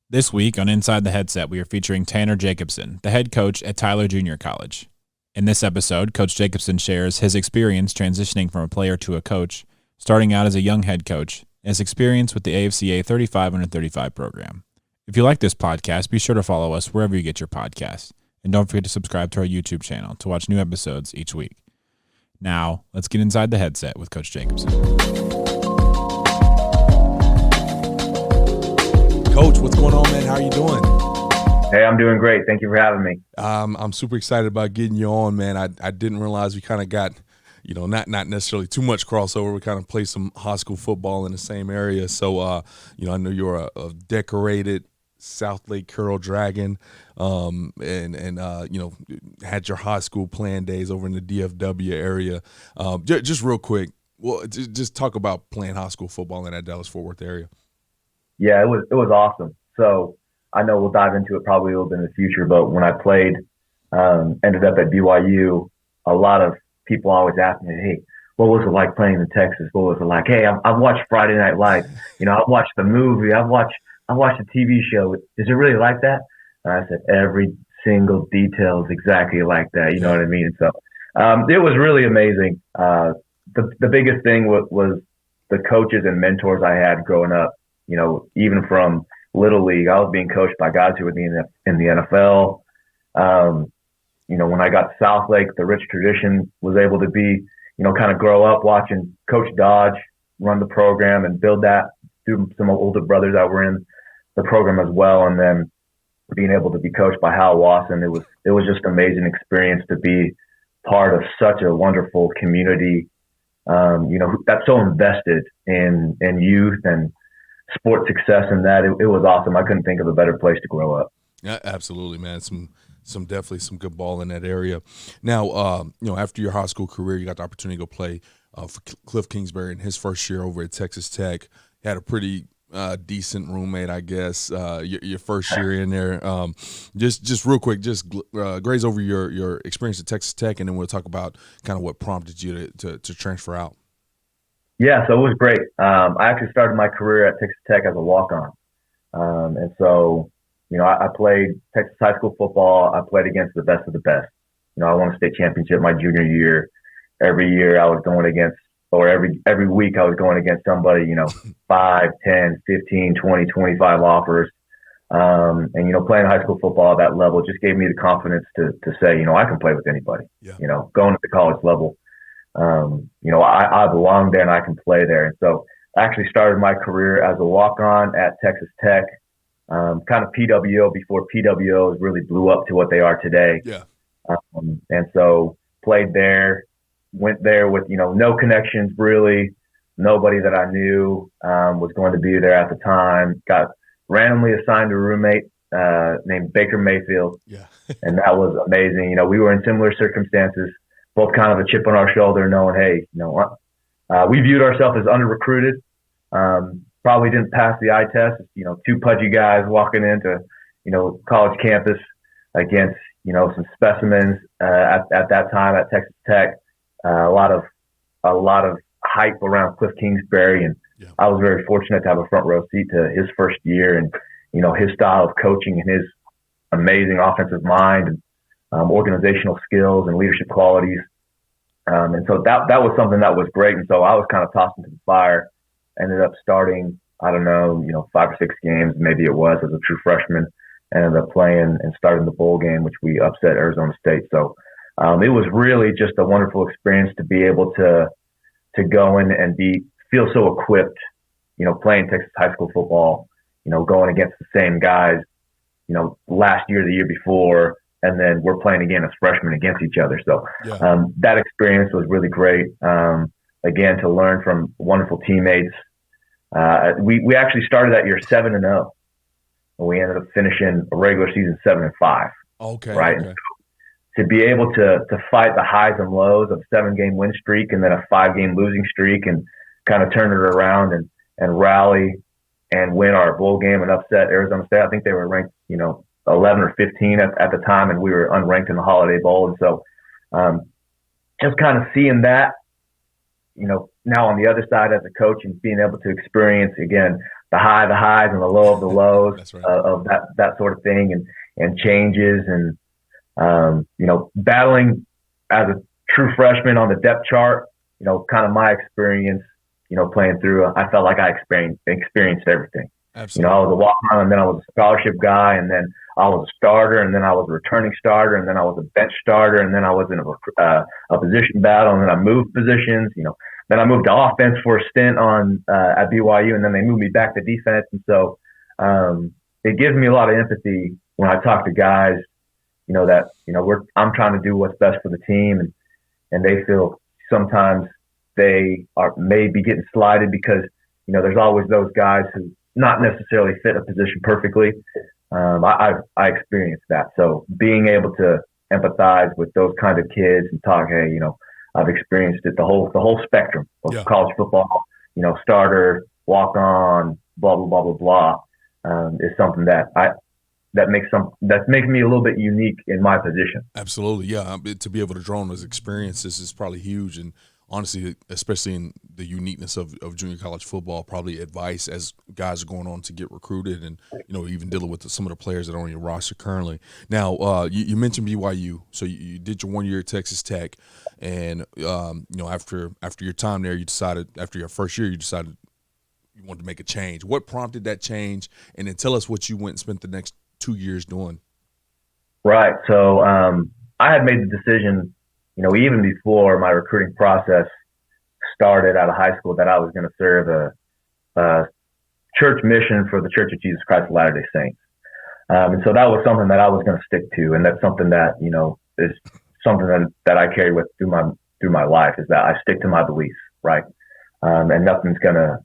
This week on Inside the Headset, we are featuring Tanner Jacobson, the head coach at Tyler Junior College. In this episode, Coach Jacobson shares his experience transitioning from a player to a coach, starting out as a young head coach, and his experience with the AFCA 35 under 35 program. If you like this podcast, be sure to follow us wherever you get your podcasts, and don't forget to subscribe to our YouTube channel to watch new episodes each week. Now, let's get inside the headset with Coach Jacobson. Coach, what's going on, man? How are you doing? Hey, I'm doing great. Thank you for having me. I'm super excited about getting you on, man. I didn't realize we kind of got, not necessarily too much crossover. We kind of play some high school football in the same area. So, I know you're a decorated South Lake Carroll Dragon, and had your high school playing days over in the DFW area. Just real quick, well, just talk about playing high school football in that Dallas-Fort Worth area. Yeah, it was awesome. So I know we'll dive into it probably a little bit in the future, but when I played, ended up at BYU, a lot of people always ask me, hey, what was it like playing in Texas? What was it like? Hey, I've watched Friday Night Lights. I've watched the movie. I've watched the TV show. Is it really like that? And I said, every single detail is exactly like that. You know what I mean? So it was really amazing. The biggest thing was the coaches and mentors I had growing up. Even from Little League, I was being coached by guys who were in the NFL. When I got to South Lake, the rich tradition was able to be, kind of grow up watching Coach Dodge run the program and build that through some older brothers that were in the program as well. And then being able to be coached by Hal Wasson, it was just an amazing experience to be part of such a wonderful community, that's so invested in youth and sports success, and that it was awesome. I couldn't think of a better place to grow up. Yeah, absolutely, man. Some definitely some good ball in that area. Now, after your high school career, you got the opportunity to go play for Cliff Kingsbury in his first year over at Texas Tech. You had a pretty decent roommate, I guess. Your first year in there. Just real quick, just graze over your experience at Texas Tech, and then we'll talk about kind of what prompted you to transfer out. Yeah, so it was great. I actually started my career at Texas Tech as a walk-on. And so, I played Texas high school football. I played against the best of the best. I won a state championship my junior year. Every year I was going against, or every week I was going against somebody, 5, 10, 15, 20, 25 offers. And, playing high school football at that level just gave me the confidence to say, I can play with anybody, going to the college level. I belong there and I can play there. And so I actually started my career as a walk-on at Texas Tech, kind of PWO before PWOs really blew up to what they are today. Yeah. And so played there, went there with, no connections really. Nobody that I knew was going to be there at the time. Got randomly assigned to a roommate named Baker Mayfield. Yeah. And that was amazing. We were in similar circumstances. Both kind of a chip on our shoulder, knowing, hey, we viewed ourselves as under-recruited. Probably didn't pass the eye test. Two pudgy guys walking into, college campus against, some specimens at that time at Texas Tech. A lot of hype around Cliff Kingsbury, and I was very fortunate to have a front row seat to his first year and, his style of coaching and his amazing offensive mind and organizational skills and leadership qualities. And so that was something that was great. And so I was kind of tossed into the fire, ended up starting, 5 or 6 games, maybe it was, as a true freshman, ended up playing and starting the bowl game, which we upset Arizona State. So it was really just a wonderful experience to be able to go in and feel so equipped, playing Texas high school football, going against the same guys, last year, the year before, and then we're playing again as freshmen against each other. So that experience was really great. Again, to learn from wonderful teammates. We actually started that year 7-0, and we ended up finishing a regular season 7-5. Okay. Right. Okay. And so to be able to fight the highs and lows of a 7-game win streak and then a 5-game losing streak and kind of turn it around and rally and win our bowl game and upset Arizona State. I think they were ranked, 11 or 15 at the time, and we were unranked in the Holiday Bowl. And so just kind of seeing that, now on the other side as a coach and being able to experience, again, the highs and the low of the lows That's right. of that sort of thing, and changes, and battling as a true freshman on the depth chart. Kind of my experience. Playing through, I felt like I experienced everything. Absolutely. I was a walk-on, and then I was a scholarship guy, and then I was a starter, and then I was a returning starter, and then I was a bench starter, and then I was in a position battle, and then I moved positions. Then I moved to offense for a stint at BYU, and then they moved me back to defense. And so it gives me a lot of empathy when I talk to guys, that I'm trying to do what's best for the team, and they feel sometimes they may be getting slighted because there's always those guys who not necessarily fit a position perfectly. I experienced that, so being able to empathize with those kind of kids and talk, hey, I've experienced it, the whole spectrum of college football, starter, walk on, blah blah blah blah blah, is something that makes me a little bit unique in my position. Absolutely, yeah. To be able to draw on those experiences is probably huge, and honestly, especially in the uniqueness of junior college football, probably advice as guys are going on to get recruited, and even dealing with some of the players that are on your roster currently. Now, you mentioned BYU, so you did your 1 year at Texas Tech, and after your time there, after your first year, you decided you wanted to make a change. What prompted that change, and then tell us what you went and spent the next 2 years doing. Right. So I had made the decision, even before my recruiting process started out of high school, that I was going to serve a church mission for the Church of Jesus Christ of Latter-day Saints. And so that was something that I was going to stick to. And that's something that, is something that I carry with through my life, is that I stick to my beliefs. Right. And nothing's going to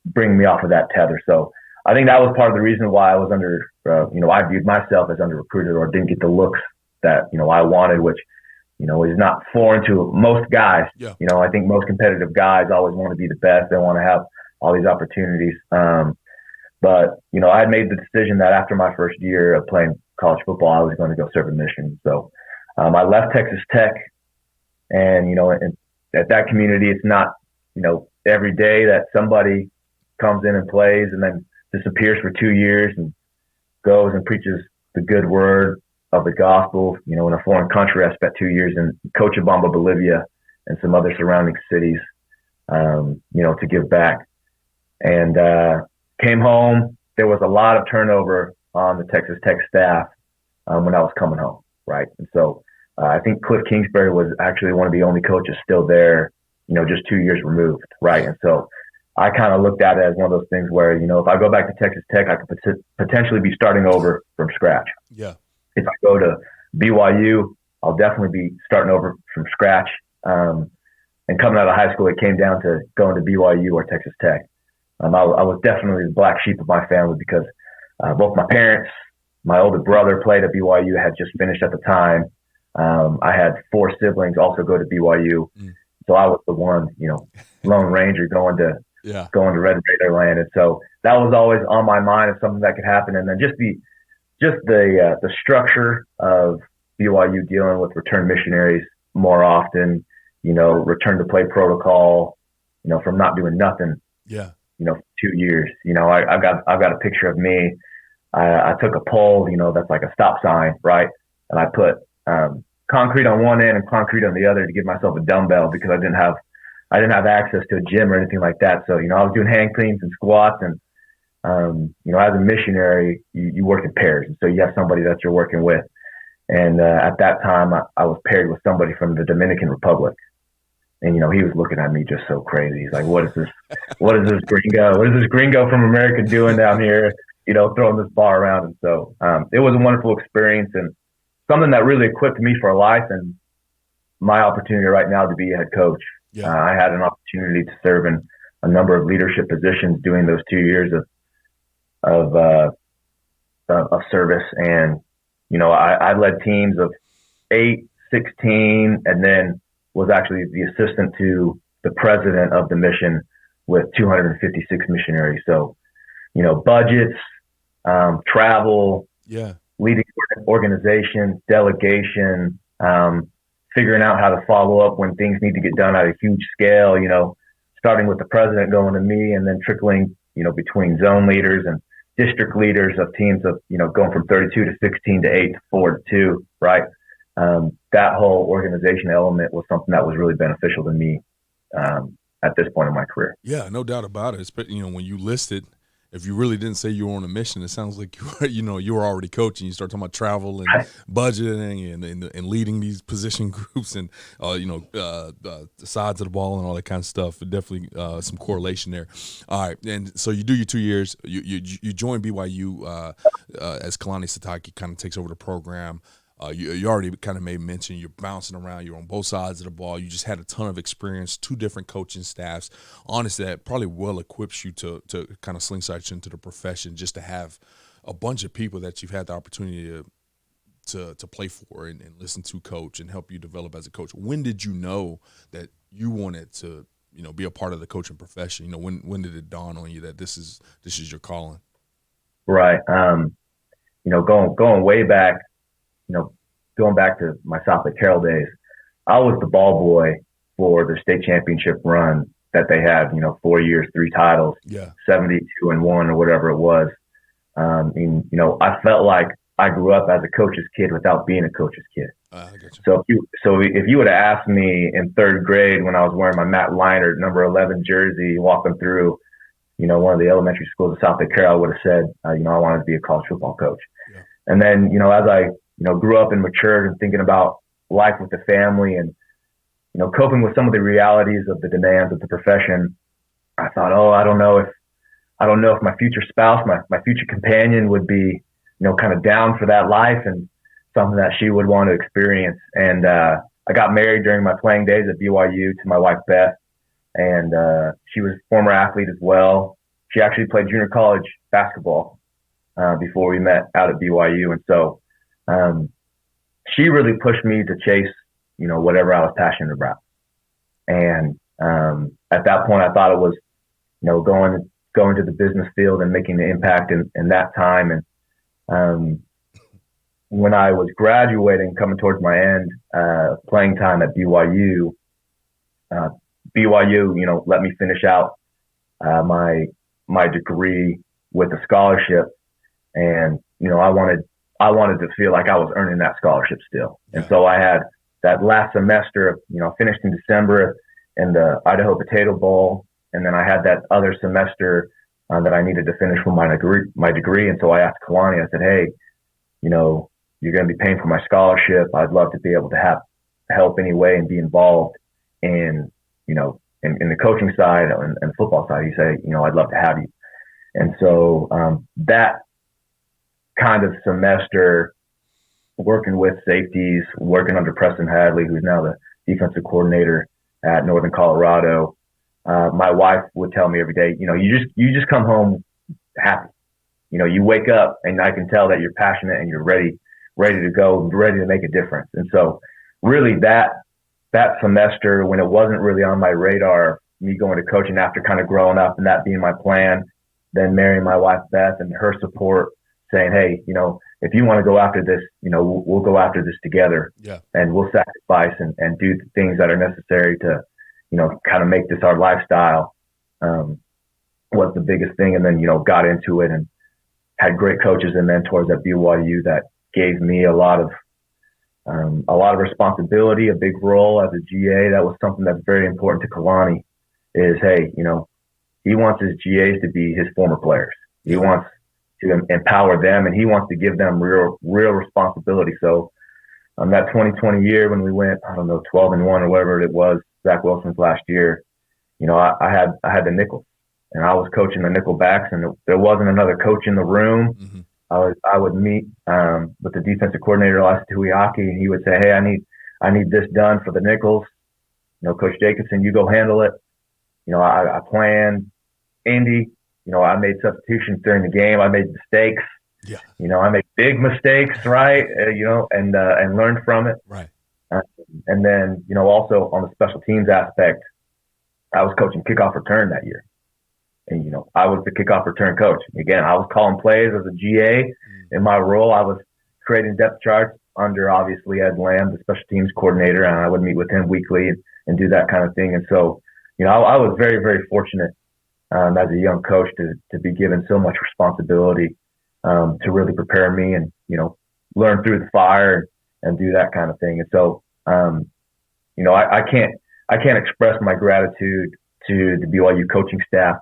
bring me off of that tether. So I think that was part of the reason why I was I viewed myself as under recruited, or didn't get the looks that, I wanted, which, is not foreign to most guys. Yeah. I think most competitive guys always want to be the best. They want to have all these opportunities. But, I had made the decision that after my first year of playing college football, I was going to go serve a mission. So I left Texas Tech, and, and at that community, it's not, every day that somebody comes in and plays and then disappears for 2 years and goes and preaches the good word of the gospel, in a foreign country. I spent 2 years in Cochabamba, Bolivia, and some other surrounding cities, to give back. And came home. There was a lot of turnover on the Texas Tech staff when I was coming home, right? And so I think Cliff Kingsbury was actually one of the only coaches still there, just 2 years removed, right? And so I kind of looked at it as one of those things where, if I go back to Texas Tech, I could potentially be starting over from scratch. Yeah. If I go to BYU, I'll definitely be starting over from scratch. And coming out of high school, it came down to going to BYU or Texas Tech. I was definitely the black sheep of my family because both my parents, my older brother played at BYU, had just finished at the time. I had 4 siblings also go to BYU. So I was the one, Lone Ranger going to Red Raider land. And so that was always on my mind as something that could happen. And then just the structure of BYU dealing with return missionaries more often, return to play protocol, from not doing nothing, for 2 years. I've got a picture of me. I took a pole, that's like a stop sign, right? And I put concrete on one end and concrete on the other to give myself a dumbbell because I didn't have access to a gym or anything like that. So, I was doing hang cleans and squats, and, as a missionary, you work in pairs. And so you have somebody that you're working with. And at that time, I was paired with somebody from the Dominican Republic. And, he was looking at me just so crazy. He's like, what is this gringo? What is this gringo from America doing down here, throwing this bar around? And so it was a wonderful experience and something that really equipped me for life and my opportunity right now to be a head coach. Yeah. I had an opportunity to serve in a number of leadership positions during those 2 years of service. And, I led teams of 8, 16, and then was actually the assistant to the president of the mission with 256 missionaries. So, budgets, travel, leading organization, delegation, figuring out how to follow up when things need to get done at a huge scale, starting with the president going to me and then trickling between zone leaders and district leaders of teams of, going from 32 to 16 to 8 to 4 to 2, right? That whole organization element was something that was really beneficial to me at this point in my career. Yeah, no doubt about it. When you listed, if you really didn't say you were on a mission, it sounds like you were already coaching. You start talking about travel and budgeting and leading these position groups and the sides of the ball and all that kind of stuff. Definitely some correlation there. All right, and so you do your 2 years. You join BYU as Kalani Sitake kind of takes over the program. You already kind of made mention you're bouncing around. You're on both sides of the ball. You just had a ton of experience, 2 different coaching staffs. Honestly, that probably well equips you to kind of slingshot you into the profession, just to have a bunch of people that you've had the opportunity to play for and listen to coach and help you develop as a coach. When did you know that you wanted to be a part of the coaching profession? When did it dawn on you that this is your calling? Right. Going way back. Going back to my South Lake Carroll days, I was the ball boy for the state championship run that they had, 4 years, 3 titles, 72-1 or whatever it was. I felt like I grew up as a coach's kid without being a coach's kid. So if you would have asked me in 3rd grade when I was wearing my Matt Leinart number 11 jersey, walking through, one of the elementary schools of South Lake Carroll, I would have said, I wanted to be a college football coach. Yeah. And then, as I grew up and matured and thinking about life with the family and, coping with some of the realities of the demands of the profession, I thought, I don't know if my future spouse, my future companion would be, kind of down for that life and something that she would want to experience. And I got married during my playing days at BYU to my wife, Beth, and she was a former athlete as well. She actually played junior college basketball before we met out at BYU. And so she really pushed me to chase, whatever I was passionate about. And at that point, I thought it was, going to the business field and making the impact in that time. And when I was graduating, coming towards my end, playing time at BYU, let me finish out my degree with a scholarship. And, I wanted to feel like I was earning that scholarship still. And so I had that last semester, finished in December in the Idaho Potato Bowl. And then I had that other semester that I needed to finish with my degree. And so I asked Kalani, I said, hey, you're going to be paying for my scholarship. I'd love to be able to help anyway and be involved in the coaching side and the football side. He said, I'd love to have you. And so that kind of semester, working with safeties, working under Preston Hadley, who's now the defensive coordinator at Northern Colorado. My wife would tell me every day, you just come home happy. You wake up and I can tell that you're passionate and you're ready to go, ready to make a difference. And so really that semester, when it wasn't really on my radar, me going to coaching after kind of growing up and that being my plan, then marrying my wife, Beth, and her support, saying, hey, if you want to go after this, we'll go after this together. Yeah. And we'll sacrifice and do the things that are necessary to, kind of make this our lifestyle, was the biggest thing. And then, got into it and had great coaches and mentors at BYU that gave me a lot of responsibility, a big role as a GA. That was something that's very important to Kalani is, hey, he wants his GAs to be his former players. He wants to empower them, and he wants to give them real responsibility. So that 2020 year when we went, 12-1 or whatever it was, Zach Wilson's last year, I had the nickel, and I was coaching the nickel backs, and there wasn't another coach in the room. Mm-hmm. I would meet with the defensive coordinator, Elijah Tuiaki, and he would say, hey, I need this done for the nickels. Coach Jacobson, you go handle it. I planned Indy. I made substitutions during the game. I made mistakes. Yeah. I made big mistakes, right? And learned from it. Right. And then, also on the special teams aspect, I was coaching kickoff return that year. And, I was the kickoff return coach. Again, I was calling plays as a GA. In my role, I was creating depth charts under, obviously, Ed Lamb, the special teams coordinator, and I would meet with him weekly and do that kind of thing. And so, I was very, very fortunate as a young coach to be given so much responsibility to really prepare me and, learn through the fire and do that kind of thing. And so, I can't express my gratitude to the BYU coaching staff,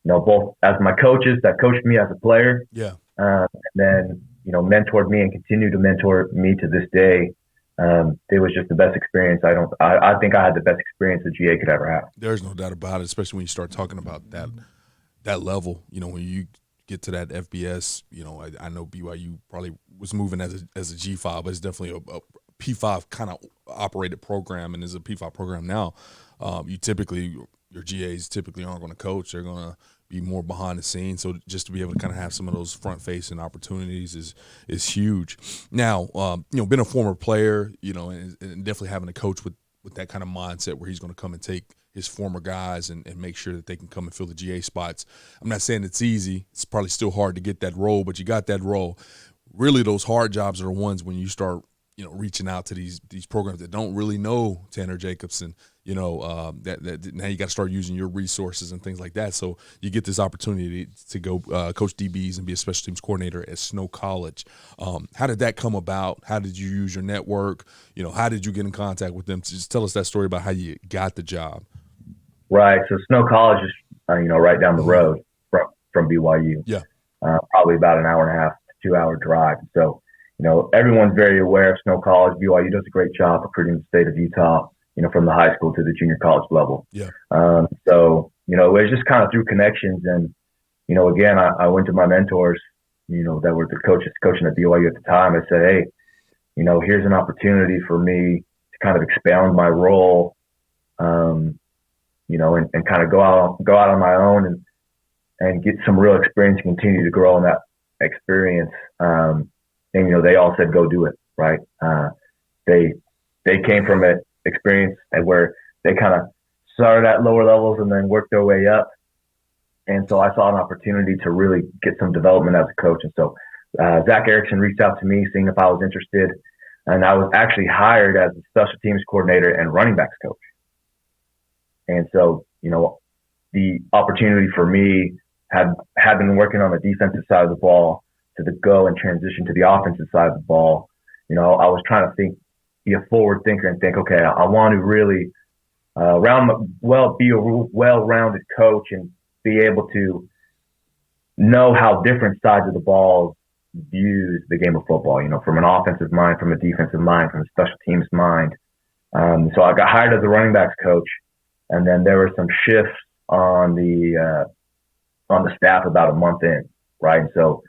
both as my coaches that coached me as a player, and then, mentored me and continue to mentor me to this day. It was just the best experience. I think I had the best experience that GA could ever have. There's no doubt about it, especially when you start talking about that level, when you get to that FBS, I know BYU probably was moving as a G5, but it's definitely a P5 kind of operated program, and is a P5 program now. Your GAs typically aren't going to coach. They're going to be more behind the scenes. So just to be able to kind of have some of those front-facing opportunities is huge. Now, being a former player, and definitely having a coach with that kind of mindset where he's going to come and take his former guys and make sure that they can come and fill the GA spots. I'm not saying it's easy. It's probably still hard to get that role, but you got that role. Really, those hard jobs are the ones when you start reaching out to these programs that don't really know Tanner Jacobson, that now you got to start using your resources and things like that. So you get this opportunity to go coach DBs and be a special teams coordinator at Snow College. How did that come about? How did you use your network? How did you get in contact with them? Just tell us that story about how you got the job. Right. So Snow College is, right down the road from BYU. Yeah. Probably about an hour and a half to 2 hour drive. So, everyone's very aware of Snow College. BYU does a great job recruiting the state of Utah, from the high school to the junior college level. Yeah. So, it was just kind of through connections. And, again, I went to my mentors, that were the coaches coaching at BYU at the time. I said, hey, here's an opportunity for me to kind of expound my role, and kind of go out on my own and get some real experience and continue to grow in that experience. And, they all said, go do it. Right. They came from an experience where they kind of started at lower levels and then worked their way up. And so I saw an opportunity to really get some development as a coach. And so Zach Erickson reached out to me, seeing if I was interested. And I was actually hired as a special teams coordinator and running backs coach. And so, the opportunity for me had been working on the defensive side of the ball to go and transition to the offensive side of the ball. I was trying to be a forward thinker and think, okay, I want to really be a well-rounded coach and be able to know how different sides of the ball views the game of football, from an offensive mind, from a defensive mind, from a special teams mind. So I got hired as a running backs coach, and then there were some shifts on the staff about a month in, right? And so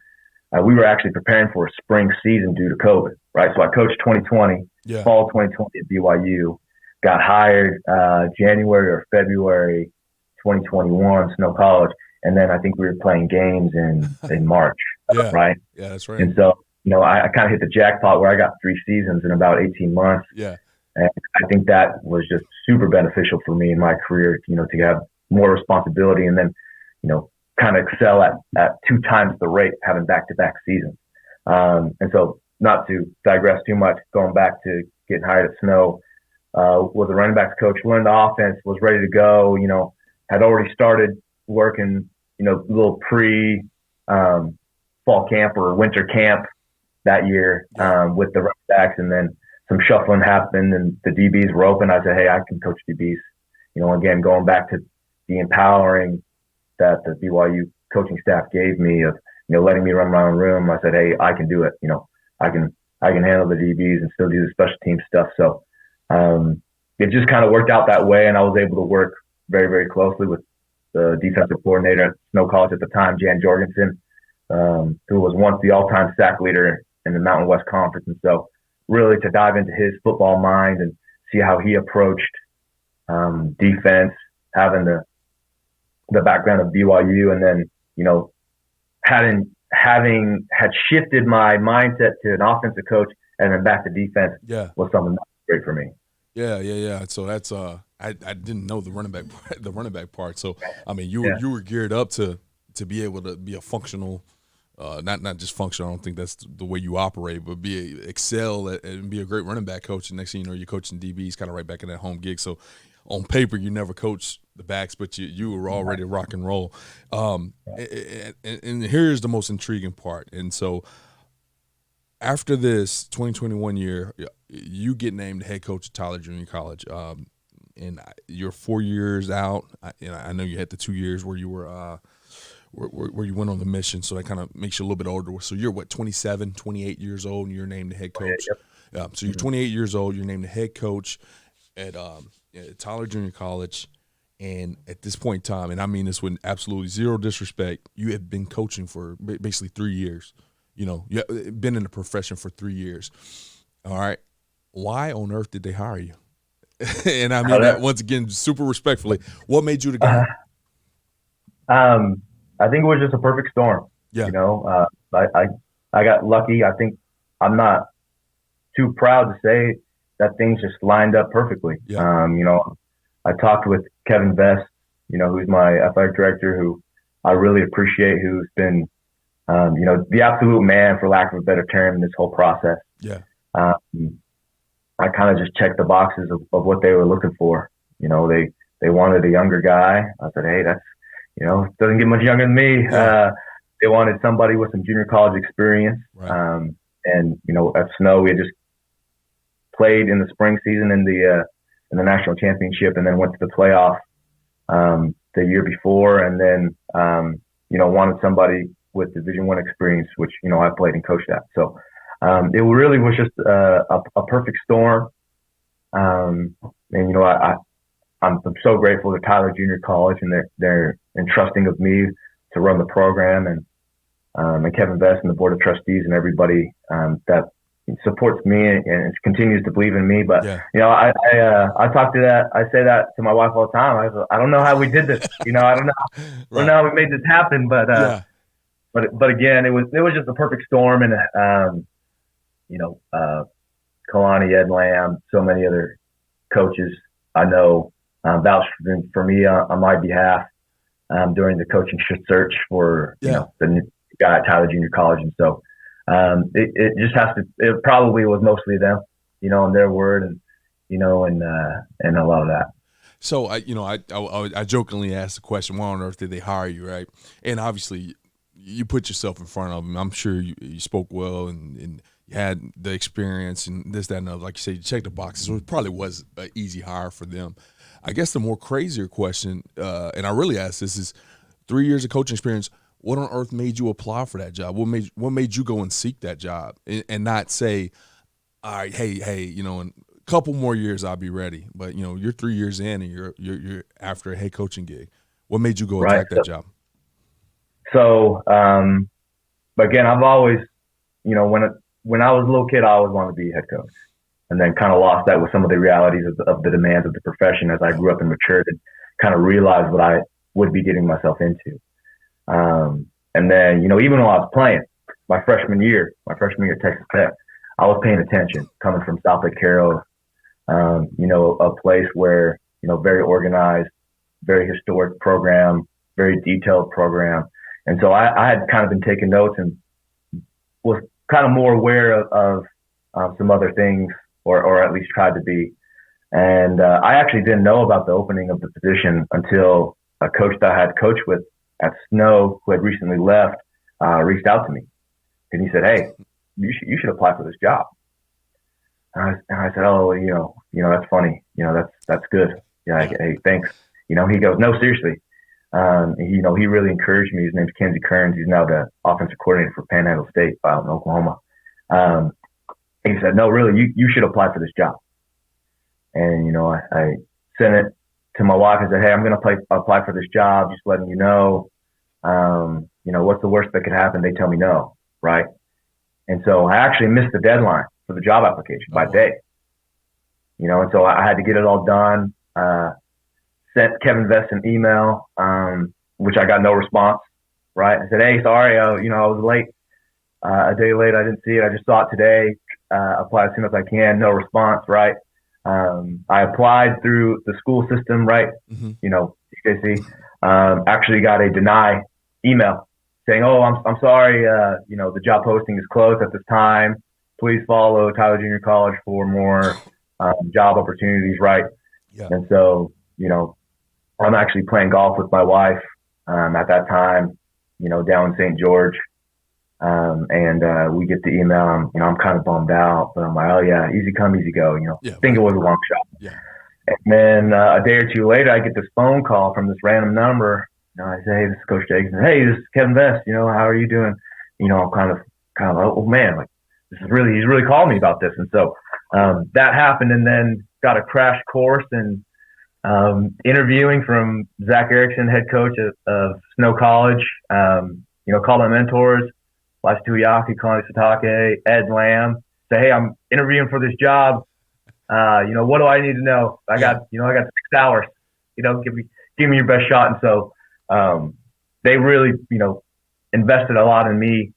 we were actually preparing for a spring season due to COVID, right? So I coached 2020, fall 2020 at BYU, got hired January or February 2021, Snow College, and then I think we were playing games in March, right? Yeah, that's right. And so, I kind of hit the jackpot where I got 3 seasons in about 18 months. Yeah. And I think that was just super beneficial for me in my career, to have more responsibility and then, kind of excel at 2 times the rate, having back-to-back seasons. And so, not to digress too much, going back to getting hired at Snow, was a running backs coach, learned the offense, was ready to go, had already started working, little fall camp or winter camp that year with the running backs, and then some shuffling happened and the DBs were open. I said, hey, I can coach DBs. Again, going back to the empowering that the BYU coaching staff gave me of, letting me run my own room. I said, hey, I can do it. I can handle the DBs and still do the special team stuff. So it just kind of worked out that way, and I was able to work very, very closely with the defensive coordinator at Snow College at the time, Jan Jorgensen, who was once the all-time sack leader in the Mountain West Conference. And so really to dive into his football mind and see how he approached defense, having the background of BYU, and then, had shifted my mindset to an offensive coach and then back to defense was something that was great for me. Yeah. So that's I didn't know the running back part. So I mean, you were geared up to be able to be a functional, not just functional. I don't think that's the way you operate, but excel and be a great running back coach. And next thing you know, you're coaching DBs, kind of right back in that home gig. So on paper, you never coached the backs, but you were already rock and roll. And here's the most intriguing part. And so after this 2021 year, you get named head coach at Tyler Junior College. And you're 4 years out. I know you had the 2 years where you were where you went on the mission, so that kind of makes you a little bit older. So you're, 27, 28 years old, and you're named the head coach. Yep. So you're 28 years old. You're named the head coach at Tyler Junior College. And at this point in time, and I mean this with absolutely zero disrespect, you have been coaching for basically 3 years. You have been in the profession for 3 years. All right. Why on earth did they hire you? And I mean that once again, super respectfully. What made you the guy? I think it was just a perfect storm. Yeah. I got lucky. I think I'm not too proud to say that things just lined up perfectly. Yeah. I talked with Kevin Vest, who's my athletic director, who I really appreciate, who's been, the absolute man, for lack of a better term, in this whole process. Yeah. I kind of just checked the boxes of what they were looking for. They wanted a younger guy. I said, hey, that's, doesn't get much younger than me. Yeah. They wanted somebody with some junior college experience. Right. And at Snow, we had just played in the spring season in the national championship, and then went to the playoff the year before, and then wanted somebody with Division I experience, which I played and coached at. So it really was just a perfect storm. And I'm so grateful to Tyler Junior College and their entrusting of me to run the program, and Kevin Vest and the board of trustees and everybody that supports me and continues to believe in me. But I talk to that. I say that to my wife all the time. I don't know how we did this. I don't know. I don't know how we made this happen. But but again, it was just a perfect storm. And Kalani, Ed Lamb, so many other coaches I know vouched for me on my behalf during the coaching search for the new guy at Tyler Junior College. And so it just has to. It probably was mostly them, and their word, and and a lot of that. So I jokingly asked the question, why on earth did they hire you, right? And obviously, you put yourself in front of them. I'm sure you spoke well and you had the experience and this, that, and other. Like you said, you checked the boxes. So it probably was an easy hire for them. I guess the more crazier question, and I really asked this, is 3 years of coaching experience. What on earth made you apply for that job? What made you go and seek that job and not say, all right, hey, in a couple more years I'll be ready. But you're 3 years in and you're after a head coaching gig. What made you go attack that job? So, again, I've always, when I was a little kid, I always wanted to be a head coach, and then kind of lost that with some of the realities of the demands of the profession as I grew up and matured, and kind of realized what I would be getting myself into. And then, even while I was playing my freshman year at Texas Tech, I was paying attention coming from South Lake Carroll, a place where, very organized, very historic program, very detailed program. And so I had kind of been taking notes and was kind of more aware of some other things, or at least tried to be. And I actually didn't know about the opening of the position until a coach that I had coached with at Snow, who had recently left, reached out to me. And he said, hey, you should apply for this job. And I said, oh, that's funny. That's good. Yeah. Hey, thanks. He goes, no, seriously. He really encouraged me. His name's Kenzie Kearns. He's now the offensive coordinator for Panhandle State out in Oklahoma. He said, no, really, you should apply for this job. And, I sent it to my wife and said, hey, I'm going to apply for this job, just letting you know. What's the worst that could happen? They tell me no, right? And so I actually missed the deadline for the job application by a day. And so I had to get it all done. Sent Kevin Vest an email, which I got no response, right? I said, hey, sorry, I was late, a day late. I didn't see it. I just saw it today. Apply as soon as I can. No response, right? I applied through the school system, right? Mm-hmm. TKC. Actually got a deny email saying, oh, I'm sorry, the job posting is closed at this time. Please follow Tyler Junior College for more job opportunities, right? Yeah. And so, I'm actually playing golf with my wife at that time, down in St. George. And we get the email. I'm kind of bummed out, but I'm like, oh yeah, easy come, easy go. Think it was a long shot. Yeah. And then a day or two later, I get this phone call from this random number. I say, hey, this is Coach Jacobson. Hey, this is Kevin Vest. How are you doing? I'm kind of, oh man, like he's really calling me about this. And so that happened, and then got a crash course in interviewing from Zach Erickson, head coach of Snow College. Call my mentors, Lars Tuyaki, Connie Satake, Ed Lamb. Say, hey, I'm interviewing for this job. What do I need to know? I got 6 hours. Give me your best shot. And so they really, invested a lot in me,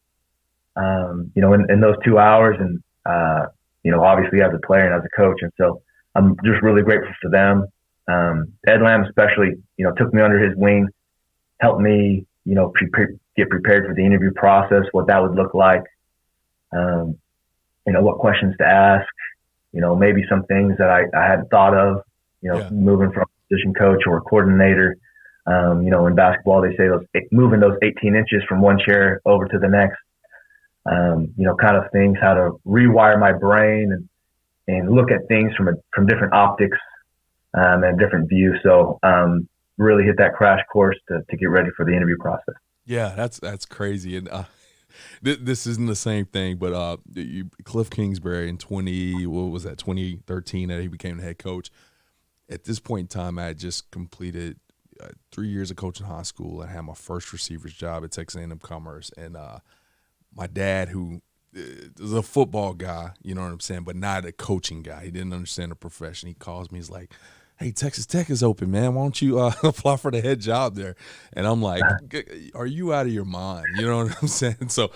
in those 2 hours, and obviously as a player and as a coach. And so I'm just really grateful for them. Ed Lamb especially, took me under his wing, helped me, get prepared for the interview process, what that would look like, what questions to ask, maybe some things that I hadn't thought of, moving from a position coach or a coordinator. In basketball, they say moving those 18 inches from one chair over to the next, kind of things, how to rewire my brain and look at things from different optics and different views. So really hit that crash course to get ready for the interview process. Yeah, that's crazy. And this isn't the same thing, but Cliff Kingsbury in 2013 that he became the head coach. At this point in time, I had just completed 3 years of coaching high school. I had my first receiver's job at Texas A&M Commerce, and my dad, who is a football guy, you know what I'm saying, but not a coaching guy. He didn't understand the profession. He calls me. He's like, hey, Texas Tech is open, man. Why don't you apply for the head job there? And I'm like, are you out of your mind? You know what I'm saying? So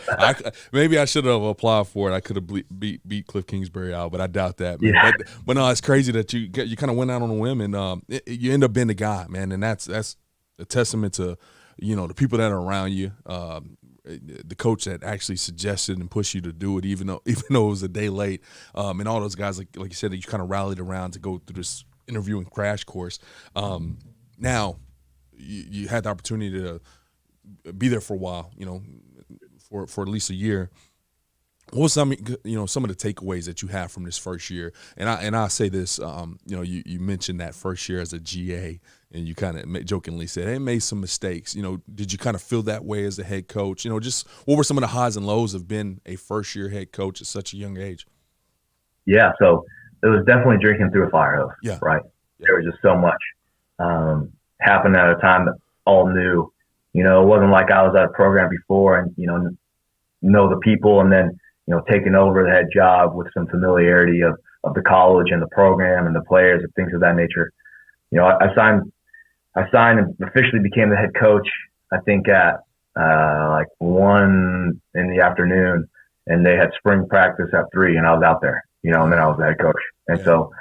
maybe I should have applied for it. I could have beat Cliff Kingsbury out, but I doubt that, man. Yeah. But no, it's crazy that you kind of went out on a whim, and you end up being the guy, man. And that's a testament to, the people that are around you, the coach that actually suggested and pushed you to do it, even though it was a day late, and all those guys, like you said, that you kind of rallied around to go through this interviewing crash course. Now you had the opportunity to be there for a while, for at least a year. What was some of the takeaways that you have from this first year? And I say this, you mentioned that first year as a GA, and you kind of jokingly said, hey, made some mistakes. Did you kind of feel that way as a head coach? Just what were some of the highs and lows of being a first year head coach at such a young age? Yeah, so it was definitely drinking through a fire hose. Yeah. Right. There was just so much happened at a time that all new. It wasn't like I was at a program before and know the people, and then taking over the head job with some familiarity of the college and the program and the players and things of that nature. I signed and officially became the head coach, I think at like 1 in the afternoon, and they had spring practice at 3, and I was out there, and then I was the head coach. And so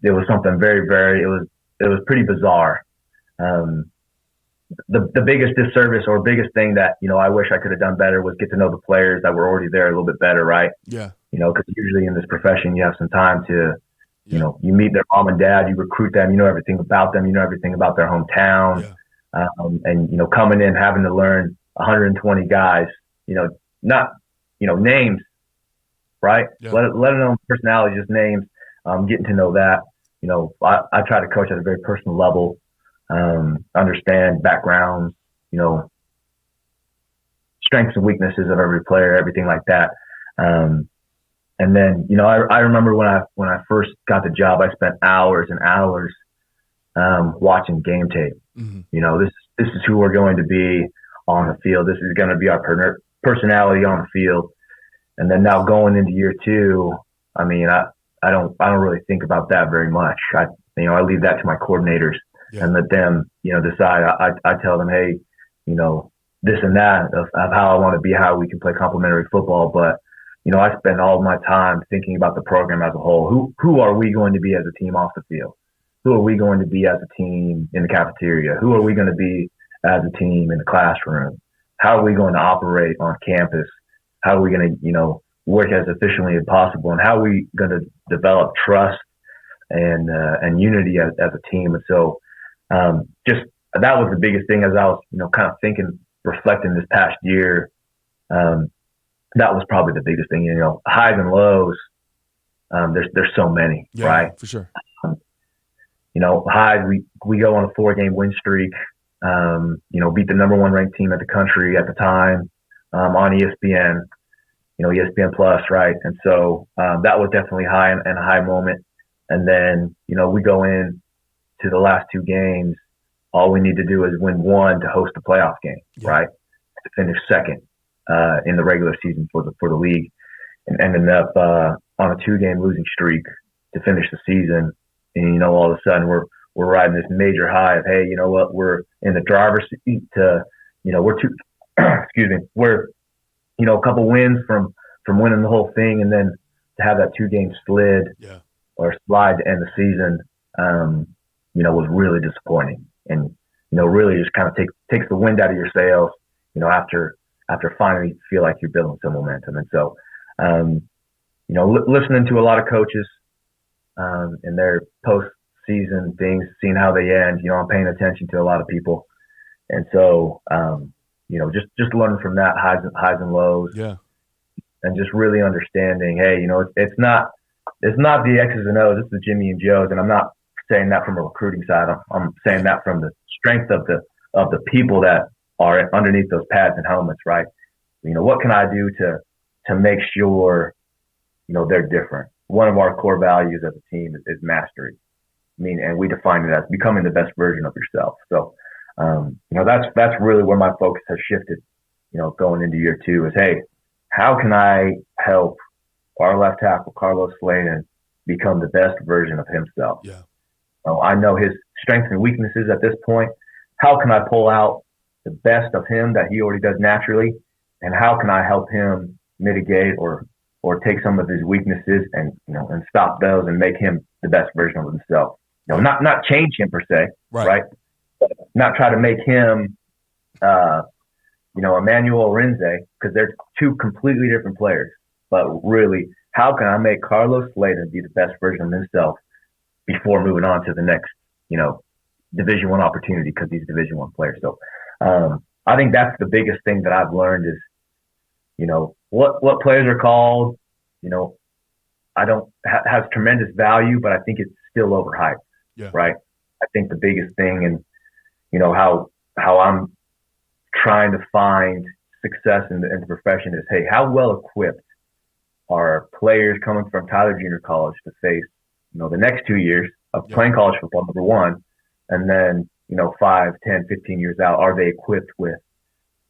it was something very, very, it was pretty bizarre. The biggest disservice or biggest thing that, I wish I could have done better was get to know the players that were already there a little bit better, right? Yeah. Because usually in this profession, you have some time to, you meet their mom and dad, you recruit them, you know everything about them, you know everything about their hometown. Yeah. And, coming in, having to learn 120 guys, not, names, right? Yeah. Let alone personality, just names, getting to know that. I try to coach at a very personal level. Understand backgrounds, strengths and weaknesses of every player, everything like that. And then, I remember when I first got the job, I spent hours and hours watching game tape. Mm-hmm. This is who we're going to be on the field. This is going to be our personality on the field. And then now going into year 2, I mean, I don't really think about that very much. I leave that to my coordinators. Yeah. And let them, decide. I tell them, hey, this and that of how I want to be, how we can play complementary football. But, I spend all of my time thinking about the program as a whole. Who are we going to be as a team off the field? Who are we going to be as a team in the cafeteria? Who are we going to be as a team in the classroom? How are we going to operate on campus? How are we going to, work as efficiently as possible? And how are we going to develop trust and unity as a team? And so, just that was the biggest thing as I was, kind of thinking, reflecting this past year. That was probably the biggest thing, highs and lows. There's so many, right? For sure. Highs, we go on a 4-game win streak, beat the number 1 ranked team at the country at the time, on ESPN, ESPN Plus, right? And so, that was definitely high and a high moment. And then, we go in to the last 2 games. All we need to do is win 1 to host the playoff game, right? To finish second in the regular season for the league, and ended up on a 2-game losing streak to finish the season. And all of a sudden we're riding this major high of, hey, you know what? We're in the driver's seat to, we're two, excuse me, we're a couple wins from winning the whole thing, and then to have that 2-game or slide to end the season, was really disappointing. And, really just kind of takes the wind out of your sails, after finally feel like you're building some momentum. And so, listening to a lot of coaches and their post-season things, seeing how they end, I'm paying attention to a lot of people. And so, just learning from that, highs and lows. Yeah. And just really understanding, hey, it's not the X's and O's, it's the Jimmy and Joes. And I'm not saying that from a recruiting side. I'm saying that from the strength of the people that are underneath those pads and helmets, right? What can I do to make sure, they're different? One of our core values as a team is mastery. And we define it as becoming the best version of yourself. So, that's really where my focus has shifted, going into year 2 is, hey, how can I help our left tackle, Carlos Slayton, become the best version of himself? Yeah. I know his strengths and weaknesses at this point. How can I pull out the best of him that he already does naturally? And how can I help him mitigate or take some of his weaknesses and stop those and make him the best version of himself? Not change him per se, right? Not try to make him, Emmanuel Renze, because they're 2 completely different players. But really, how can I make Carlos Slayton be the best version of himself before moving on to the next, Division I opportunity, because he's a Division I player. So I think that's the biggest thing that I've learned is, what players are called, I don't has tremendous value, but I think it's still overhyped, right? I think the biggest thing, and how I'm trying to find success in the profession is, hey, how well equipped are players coming from Tyler Junior College to face, the next 2 years of playing college football, number one, and then, 5, 10, 15 years out, are they equipped with,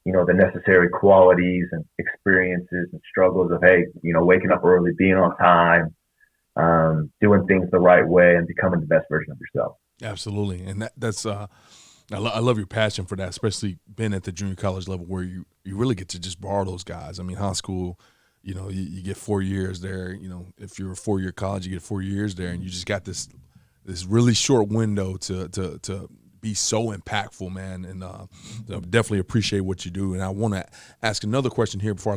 the necessary qualities and experiences and struggles of, hey, waking up early, being on time, doing things the right way, and becoming the best version of yourself. Absolutely. And that's I love your passion for that, especially being at the junior college level where you really get to just borrow those guys. I mean, high school, you get 4 years there. If you're a 4-year college, you get 4 years there, and you just got this really short window to be so impactful, man. And definitely appreciate what you do. And I want to ask another question here before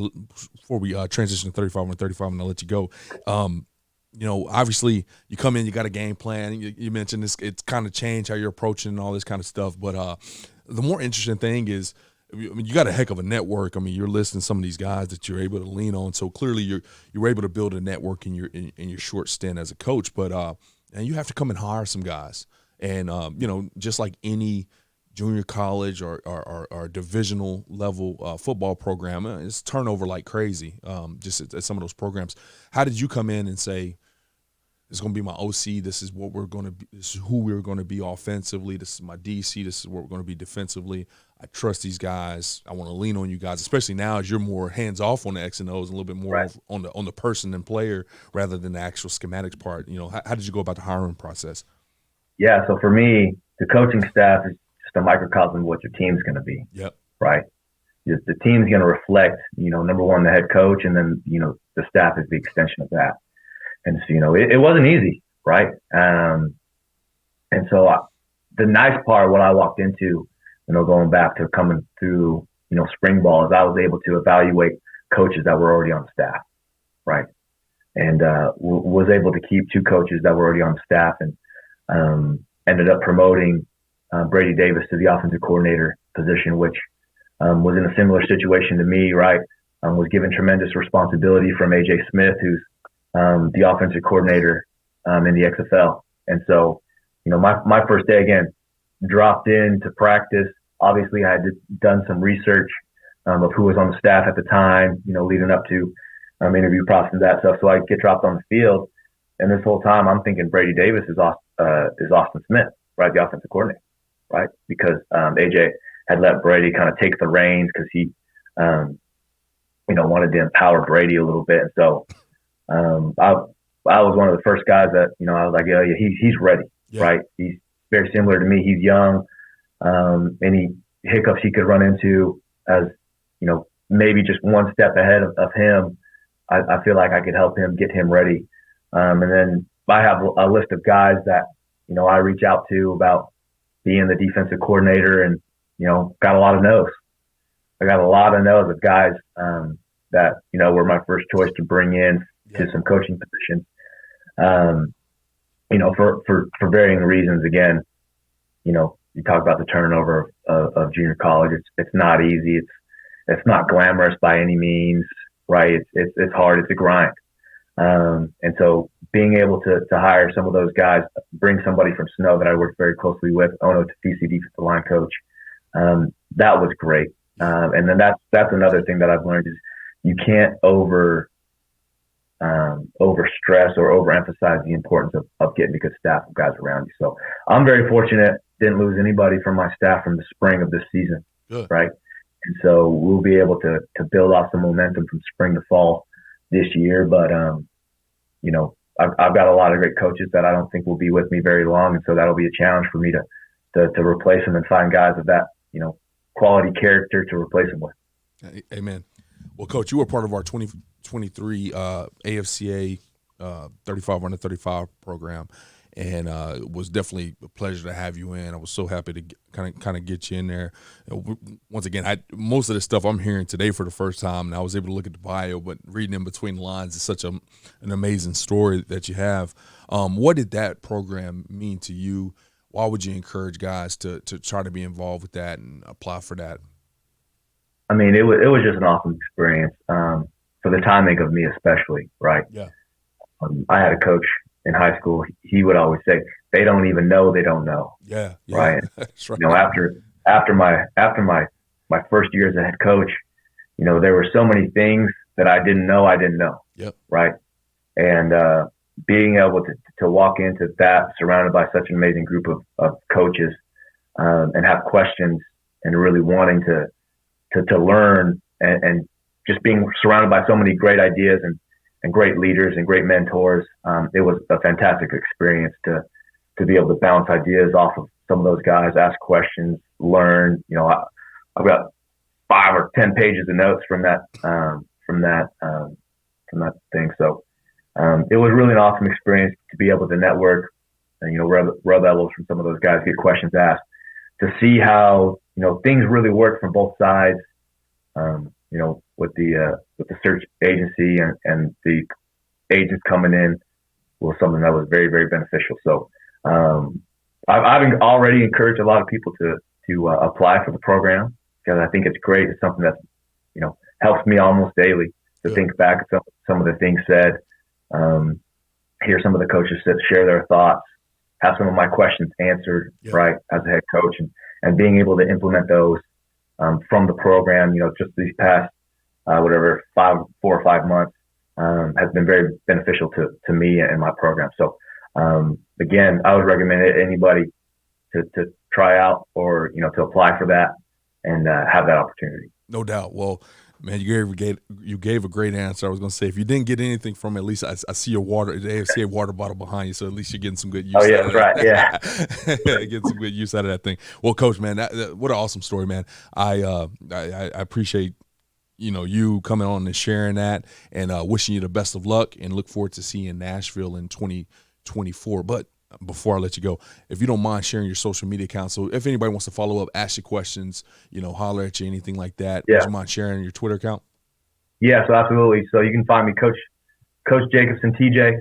we transition to 35 and 35, and I'll let you go. Obviously you come in, you got a game plan. You mentioned this, it's kind of changed how you're approaching and all this kind of stuff. But the more interesting thing is, you got a heck of a network. I mean, you're listing some of these guys that you're able to lean on. So clearly you're able to build a network in your short stint as a coach. But and you have to come and hire some guys. And just like any junior college or divisional level football program, it's turnover like crazy. Just at some of those programs. How did you come in and say, "This is going to be my OC. This is what we're going to be. This is who we're going to be offensively. This is my DC. This is what we're going to be defensively. I trust these guys. I want to lean on you guys, especially now as you're more hands off on the X and O's, and a little bit more on the person and player rather than the actual schematics part. How did you go about the hiring process?" Yeah, so for me, the coaching staff is just a microcosm of what your team's going to be. Yep. Right. The team's going to reflect, number one, the head coach, and then, the staff is the extension of that. And so, it wasn't easy, right? And so the nice part, what I walked into, going back to coming through, spring ball, is I was able to evaluate coaches that were already on staff, right? And was able to keep 2 coaches that were already on staff, and ended up promoting Brady Davis to the offensive coordinator position, which was in a similar situation to me, right? Was given tremendous responsibility from A.J. Smith, who's the offensive coordinator in the XFL. And so, my first day, again, dropped in to practice. Obviously, I had done some research of who was on the staff at the time, leading up to interview process and that stuff. So I get dropped on the field. And this whole time, I'm thinking Brady Davis is Austin Smith, right, the offensive coordinator, right? Because A.J. had let Brady kind of take the reins because he, wanted to empower Brady a little bit. And so I was one of the first guys that, I was like, yeah, he's ready, right? He's very similar to me. He's young. Any hiccups he could run into as, maybe just one step ahead of him, I feel like I could help him, get him ready. And then I have a list of guys that, I reach out to about being the defensive coordinator and, got a lot of no's. I got a lot of no's of guys that, were my first choice to bring in to some coaching positions. For varying reasons. Again, you talk about the turnover of junior college. It's not easy. It's not glamorous by any means, right? It's hard. It's a grind. And so being able to hire some of those guys, bring somebody from Snow that I worked very closely with, Ono Tafisi, defensive line coach, that was great. And then that's another thing that I've learned is you can't over stress or overemphasize the importance of getting a good staff of guys around you. So I'm very fortunate. Didn't lose anybody from my staff from the spring of this season. Good. Right. And so we'll be able to build off some momentum from spring to fall this year. But, I've got a lot of great coaches that I don't think will be with me very long. And so that'll be a challenge for me to replace them and find guys of that, quality character to replace them with. Amen. Well, Coach, you were part of our 2023 AFCA 35 under 35 program, and it was definitely a pleasure to have you in. I was so happy to kind of get you in there. Once again, most of the stuff I'm hearing today for the first time, and I was able to look at the bio, but reading in between the lines is such an amazing story that you have. What did that program mean to you? Why would you encourage guys to try to be involved with that and apply for that? I mean, it was just an awesome experience for the timing of me especially, right? Yeah. I had a coach in high school. He would always say, "They don't even know they don't know." Yeah. Right. That's right. After my first year as a head coach, there were so many things that I didn't know. Yep. Right. And being able to walk into that surrounded by such an amazing group of coaches and have questions and really wanting to learn and just being surrounded by so many great ideas and great leaders and great mentors. It was a fantastic experience to be able to bounce ideas off of some of those guys, ask questions, learn. I've got 5 or 10 pages of notes from that thing. So it was really an awesome experience to be able to network and rub elbows from some of those guys, get questions asked, to see how things really work from both sides. With the search agency and the agents coming in was something that was very, very beneficial. So I've already encouraged a lot of people to apply for the program because I think it's great. It's something that helps me almost daily to think back at some of the things said, hear some of the coaches share their thoughts, have some of my questions answered, right, as a head coach, and being able to implement those from the program, just these past 4 or 5 months has been very beneficial to me and my program. So again, I would recommend anybody to try out or to apply for that and have that opportunity. No doubt. Well, man, you gave a great answer. I was going to say, if you didn't get anything from it, at least I see your the AFCA water bottle behind you, so at least you're getting some good use. Oh yeah, that's right. Yeah, getting some good use out of that thing. Well, Coach, man, what an awesome story, man. I appreciate you coming on and sharing that, and wishing you the best of luck, and look forward to seeing Nashville in 2024. But before I let you go, if you don't mind sharing your social media account, so if anybody wants to follow up, ask you questions, holler at you, anything like that, would you mind sharing your Twitter account? Yeah, so absolutely. So you can find me Coach Jacobson TJ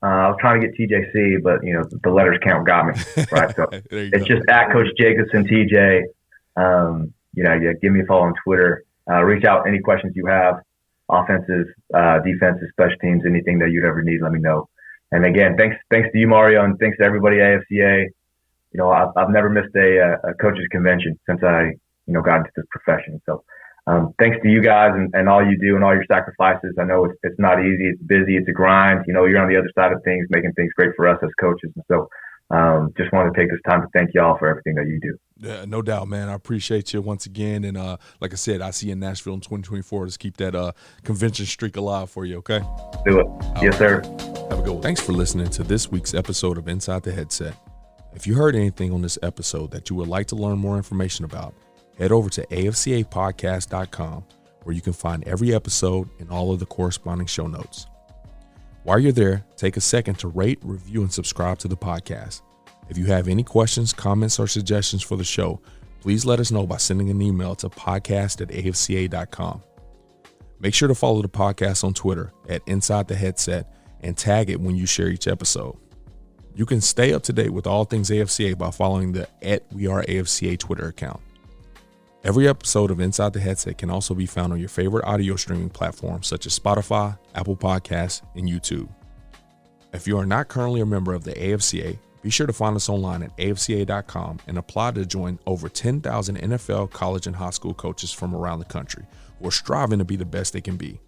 I was trying to get TJC, but the letters count got me, right? So it's just at Coach Jacobson TJ. Give me a follow on Twitter. Reach out, any questions you have, offensive, defensive, special teams, anything that you'd ever need, let me know. And again, thanks to you, Mario, and thanks to everybody at AFCA. I've never missed a coaches convention since I got into this profession. So thanks to you guys and all you do and all your sacrifices. I know it's not easy. It's busy. It's a grind. You're on the other side of things, making things great for us as coaches. And so just want to take this time to thank y'all for everything that you do. Yeah, no doubt, man. I appreciate you once again. And like I said, I see you in Nashville in 2024. Let's keep that convention streak alive for you, okay? Do it. Yes, sir. Have a good one. Thanks for listening to this week's episode of Inside the Headset. If you heard anything on this episode that you would like to learn more information about, head over to afcapodcast.com, where you can find every episode and all of the corresponding show notes. While you're there, take a second to rate, review, and subscribe to the podcast. If you have any questions, comments, or suggestions for the show, please let us know by sending an email to podcast@afca.com. Make sure to follow the podcast on Twitter at Inside the Headset and tag it when you share each episode. You can stay up to date with all things AFCA by following the @WeAreAFCA Twitter account. Every episode of Inside the Headset can also be found on your favorite audio streaming platforms such as Spotify, Apple Podcasts, and YouTube. If you are not currently a member of the AFCA, be sure to find us online at afca.com and apply to join over 10,000 NFL, college, and high school coaches from around the country who are striving to be the best they can be.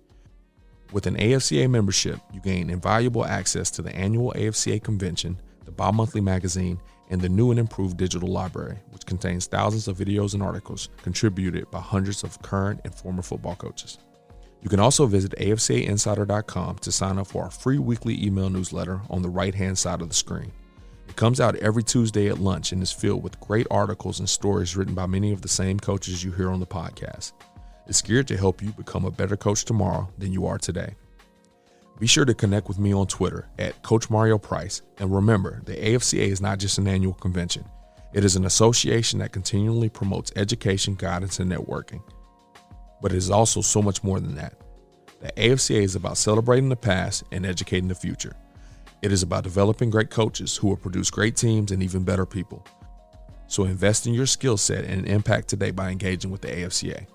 With an AFCA membership, you gain invaluable access to the annual AFCA convention, the bi-monthly magazine, and the new and improved digital library, which contains thousands of videos and articles contributed by hundreds of current and former football coaches. You can also visit afcainsider.com to sign up for our free weekly email newsletter on the right-hand side of the screen. It comes out every Tuesday at lunch and is filled with great articles and stories written by many of the same coaches you hear on the podcast. It's geared to help you become a better coach tomorrow than you are today. Be sure to connect with me on Twitter at Coach Mario Price. And remember, the AFCA is not just an annual convention. It is an association that continually promotes education, guidance, and networking. But it is also so much more than that. The AFCA is about celebrating the past and educating the future. It is about developing great coaches who will produce great teams and even better people. So invest in your skill set and impact today by engaging with the AFCA.